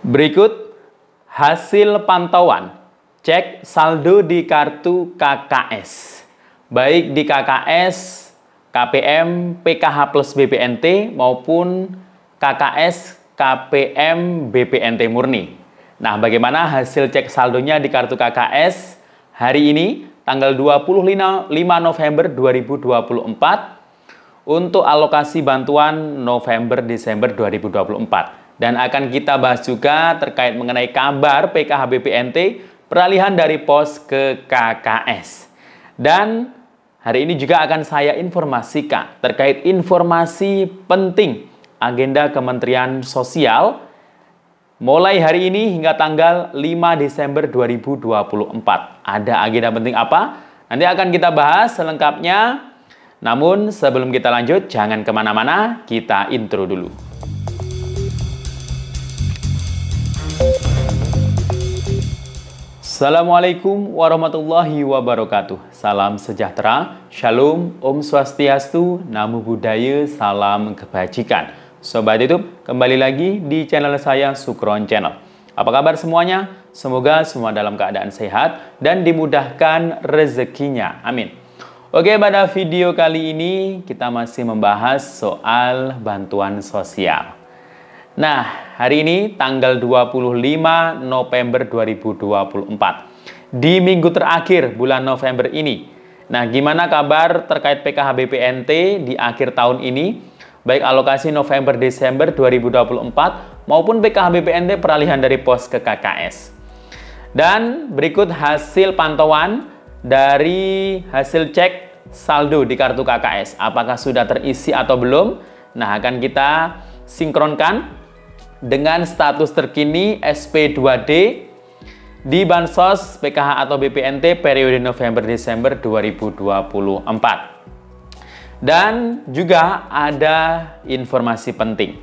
Berikut hasil pantauan cek saldo di kartu KKS, baik di KKS, KPM, PKH plus BPNT maupun KKS, KPM, BPNT murni. Nah, bagaimana hasil cek saldonya di kartu KKS hari ini, tanggal 25 November 2024, untuk alokasi bantuan November-Desember 2024. Dan akan kita bahas juga terkait mengenai kabar PKH BPNT peralihan dari POS ke KKS. Dan hari ini juga akan saya informasikan terkait informasi penting agenda Kementerian Sosial mulai hari ini hingga tanggal 5 Desember 2024. Ada agenda penting apa? Nanti akan kita bahas selengkapnya. Namun sebelum kita lanjut, jangan kemana-mana, kita intro dulu. Assalamualaikum warahmatullahi wabarakatuh. Salam sejahtera, shalom, om swastiastu, namo buddhaya, salam kebajikan. Sobat YouTube, kembali lagi di channel saya, Sukron Channel. Apa kabar semuanya? Semoga semua dalam keadaan sehat dan dimudahkan rezekinya. Amin. Oke, pada video kali ini kita masih membahas soal bantuan sosial. Nah, hari ini tanggal 25 November 2024. Di minggu terakhir bulan November ini. Nah, gimana kabar terkait PKH BPNT di akhir tahun ini? Baik alokasi November-Desember 2024 maupun PKH BPNT peralihan dari POS ke KKS. Dan berikut hasil pantauan dari hasil cek saldo di kartu KKS. Apakah sudah terisi atau belum? Nah, akan kita sinkronkan dengan status terkini SP2D di Bansos PKH atau BPNT periode November-Desember 2024. Dan juga ada informasi penting.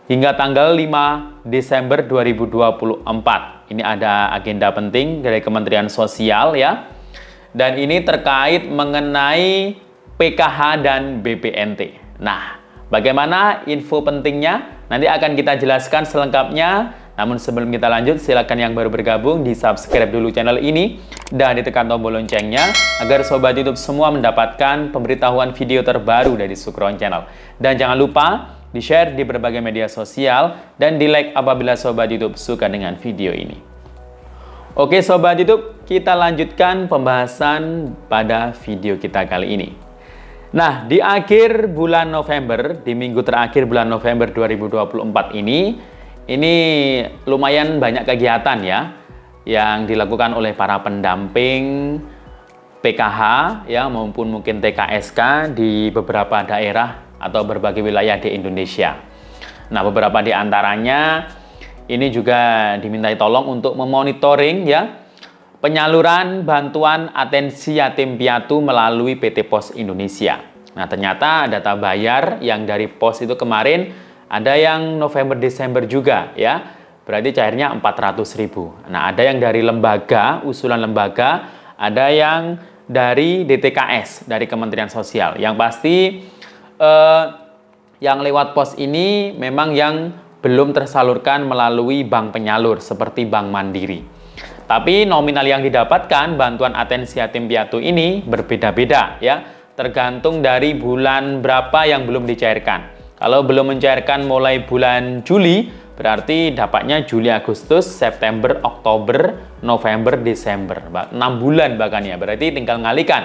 Hingga tanggal 5 Desember 2024. Ini ada agenda penting dari Kementerian Sosial ya. Dan ini terkait mengenai PKH dan BPNT. Nah, bagaimana info pentingnya? Nanti akan kita jelaskan selengkapnya. Namun sebelum kita lanjut, silakan yang baru bergabung di subscribe dulu channel ini dan ditekan tombol loncengnya agar sobat YouTube semua mendapatkan pemberitahuan video terbaru dari Sukron Channel. Dan jangan lupa di-share di berbagai media sosial dan di-like apabila sobat YouTube suka dengan video ini. Oke sobat YouTube, kita lanjutkan pembahasan pada video kita kali ini. Nah, di akhir bulan November, di minggu terakhir bulan November 2024 ini lumayan banyak kegiatan ya yang dilakukan oleh para pendamping PKH ya maupun mungkin TKSK di beberapa daerah atau berbagai wilayah di Indonesia. Nah, beberapa di antaranya ini juga dimintai tolong untuk memonitoring ya penyaluran bantuan atensi yatim piatu melalui PT POS Indonesia. Nah, ternyata data bayar yang dari POS itu kemarin ada yang November-Desember juga ya. Berarti cairnya 400.000. Nah, ada yang dari lembaga, usulan lembaga, ada yang dari DTKS, dari Kementerian Sosial. Yang pasti yang lewat POS ini memang yang belum tersalurkan melalui bank penyalur seperti Bank Mandiri. Tapi nominal yang didapatkan bantuan atensi yatim piatu ini berbeda-beda ya, tergantung dari bulan berapa yang belum dicairkan. Kalau belum mencairkan mulai bulan Juli, berarti dapatnya Juli, Agustus, September, Oktober, November, Desember. 6 bulan bahkan ya, berarti tinggal ngalikan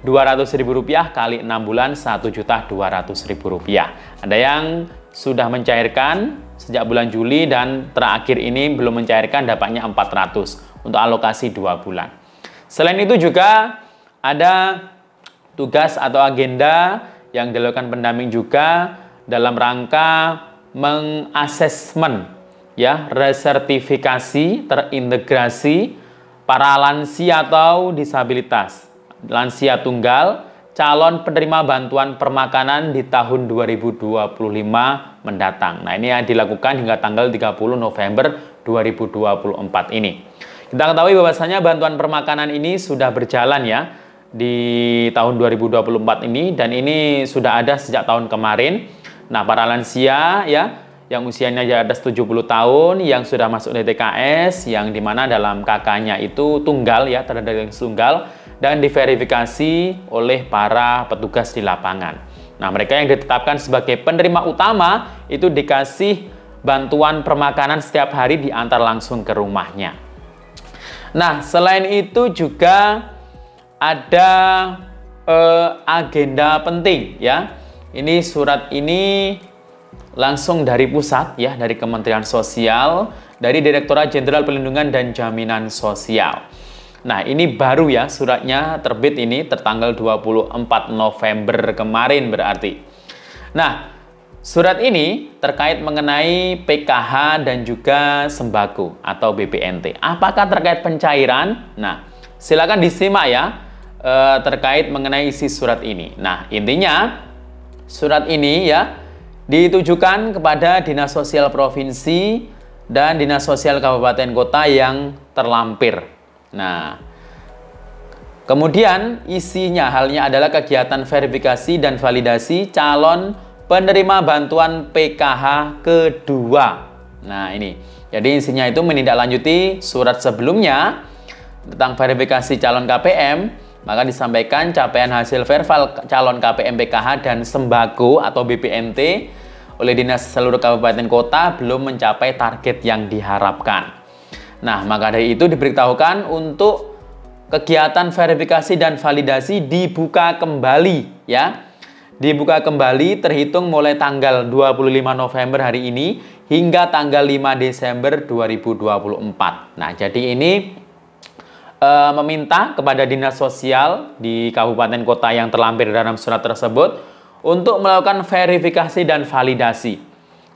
Rp200.000 kali 6 bulan, Rp1.200.000. Ada yang sudah mencairkan sejak bulan Juli dan terakhir ini belum mencairkan dapatnya 400 untuk alokasi 2 bulan. Selain itu juga ada tugas atau agenda yang dilakukan pendamping juga dalam rangka mengasesmen ya resertifikasi terintegrasi para lansia atau disabilitas, lansia tunggal, calon penerima bantuan permakanan di tahun 2025 mendatang. Nah, ini yang dilakukan hingga tanggal 30 November 2024 ini. Kita ketahui bahwasanya bantuan permakanan ini sudah berjalan ya di tahun 2024 ini dan ini sudah ada sejak tahun kemarin. Nah, para lansia ya yang usianya di atas 70 tahun, yang sudah masuk DTKS, yang dimana dalam KK-nya itu tunggal ya, terdiri dari tunggal, dan diverifikasi oleh para petugas di lapangan. Nah, mereka yang ditetapkan sebagai penerima utama itu dikasih bantuan permakanan setiap hari diantar langsung ke rumahnya. Nah, selain itu juga ada agenda penting ya. Ini surat ini langsung dari pusat ya, dari Kementerian Sosial, dari Direktorat Jenderal Perlindungan dan Jaminan Sosial. Nah, ini baru ya suratnya terbit ini tertanggal 24 November kemarin berarti. Nah, surat ini terkait mengenai PKH dan juga sembako atau BPNT. Apakah terkait pencairan? Nah, silakan disimak ya terkait mengenai isi surat ini. Nah, intinya surat ini ya ditujukan kepada Dinas Sosial Provinsi dan Dinas Sosial Kabupaten Kota yang terlampir. Nah, kemudian isinya halnya adalah kegiatan verifikasi dan validasi calon penerima bantuan PKH kedua. Nah, ini. Jadi isinya itu menindaklanjuti surat sebelumnya tentang verifikasi calon KPM. Maka disampaikan capaian hasil verbal calon KPM PKH dan sembako atau BPNT oleh dinas seluruh kabupaten kota belum mencapai target yang diharapkan. Nah, maka dari itu diberitahukan untuk kegiatan verifikasi dan validasi dibuka kembali ya. Dibuka kembali terhitung mulai tanggal 25 November hari ini hingga tanggal 5 Desember 2024. Nah, jadi ini meminta kepada dinas sosial di kabupaten kota yang terlampir dalam surat tersebut untuk melakukan verifikasi dan validasi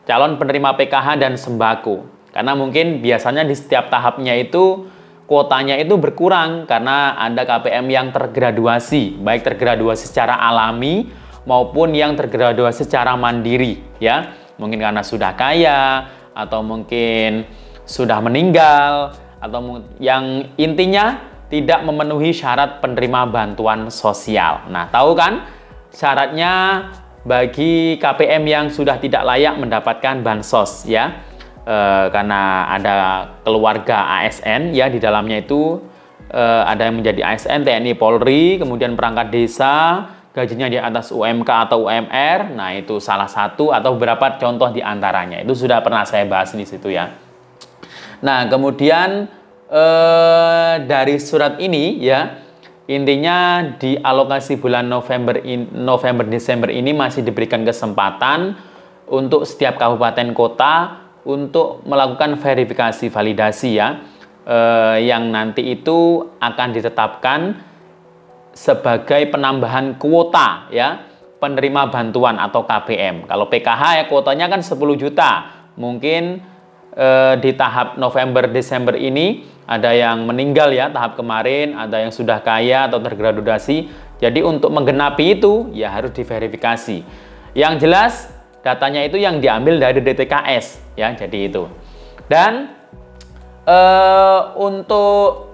calon penerima PKH dan sembako. Karena mungkin biasanya di setiap tahapnya itu kuotanya itu berkurang karena ada KPM yang tergraduasi, baik tergraduasi secara alami maupun yang tergraduasi secara mandiri ya. Mungkin karena sudah kaya atau mungkin sudah meninggal, atau yang intinya tidak memenuhi syarat penerima bantuan sosial. Nah, tahu kan syaratnya bagi KPM yang sudah tidak layak mendapatkan bansos ya, karena ada keluarga ASN ya, di dalamnya itu ada yang menjadi ASN, TNI, Polri, kemudian perangkat desa, gajinya di atas UMK atau UMR. Nah, itu salah satu atau beberapa contoh di antaranya. Itu sudah pernah saya bahas di situ ya. Nah, kemudian dari surat ini ya, intinya di alokasi bulan November Desember ini masih diberikan kesempatan untuk setiap kabupaten kota untuk melakukan verifikasi validasi ya, yang nanti itu akan ditetapkan sebagai penambahan kuota ya, penerima bantuan atau KPM. Kalau PKH ya kuotanya kan 10 juta. Mungkin di tahap November Desember ini ada yang meninggal ya tahap kemarin, ada yang sudah kaya atau tergraduasi. Jadi untuk menggenapi itu ya harus diverifikasi. Yang jelas datanya itu yang diambil dari DTKS ya, jadi itu. Dan untuk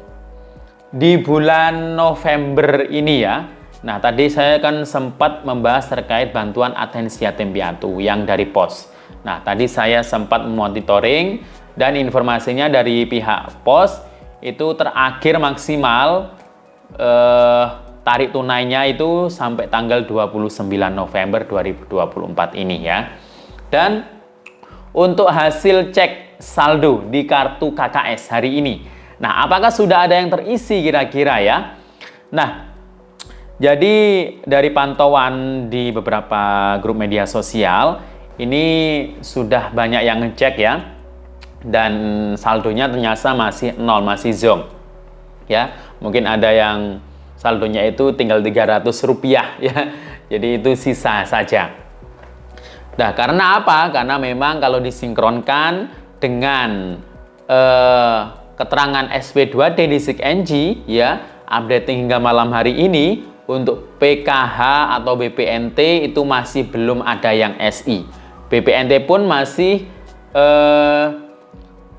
di bulan November ini ya, nah tadi saya kan sempat membahas terkait bantuan atensi yatim piatu yang dari POS. Nah, tadi saya sempat memonitoring dan informasinya dari pihak POS itu terakhir maksimal tarik tunainya itu sampai tanggal 29 November 2024 ini ya. Dan untuk hasil cek saldo di kartu KKS hari ini. Nah, apakah sudah ada yang terisi kira-kira ya? Nah, jadi dari pantauan di beberapa grup media sosial, ini sudah banyak yang ngecek ya, dan saldonya ternyata masih nol, masih zonk ya. Mungkin ada yang saldonya itu tinggal 300 rupiah ya, jadi itu sisa saja. Nah, karena apa? Karena memang kalau disinkronkan dengan keterangan SP2D di SIG-NG ya, updating hingga malam hari ini untuk PKH atau BPNT itu masih belum ada yang SI. BPNT pun masih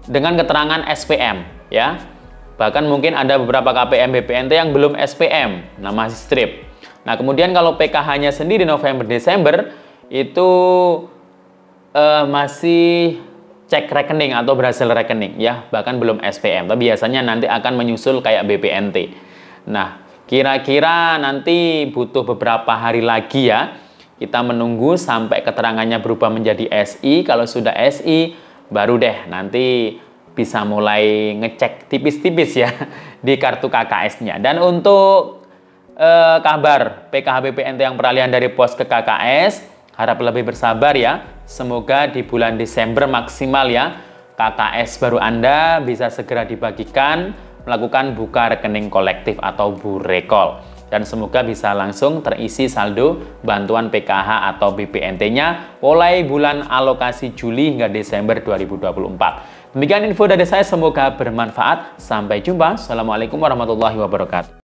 dengan keterangan SPM ya. Bahkan mungkin ada beberapa KPM BPNT yang belum SPM, nah masih strip. Nah, kemudian kalau PKH-nya sendiri November Desember itu masih cek rekening atau berhasil rekening ya, bahkan belum SPM. Tapi biasanya nanti akan menyusul kayak BPNT. Nah, kira-kira nanti butuh beberapa hari lagi ya. Kita menunggu sampai keterangannya berubah menjadi SI. Kalau sudah SI, baru deh nanti bisa mulai ngecek tipis-tipis ya di kartu KKS-nya. Dan untuk kabar PKH BPNT yang peralihan dari pos ke KKS, harap lebih bersabar ya. Semoga di bulan Desember maksimal ya, KKS baru Anda bisa segera dibagikan, melakukan buka rekening kolektif atau burekol. Dan semoga bisa langsung terisi saldo bantuan PKH atau BPNT-nya mulai bulan alokasi Juli hingga Desember 2024. Demikian info dari saya, semoga bermanfaat. Sampai jumpa. Assalamualaikum warahmatullahi wabarakatuh.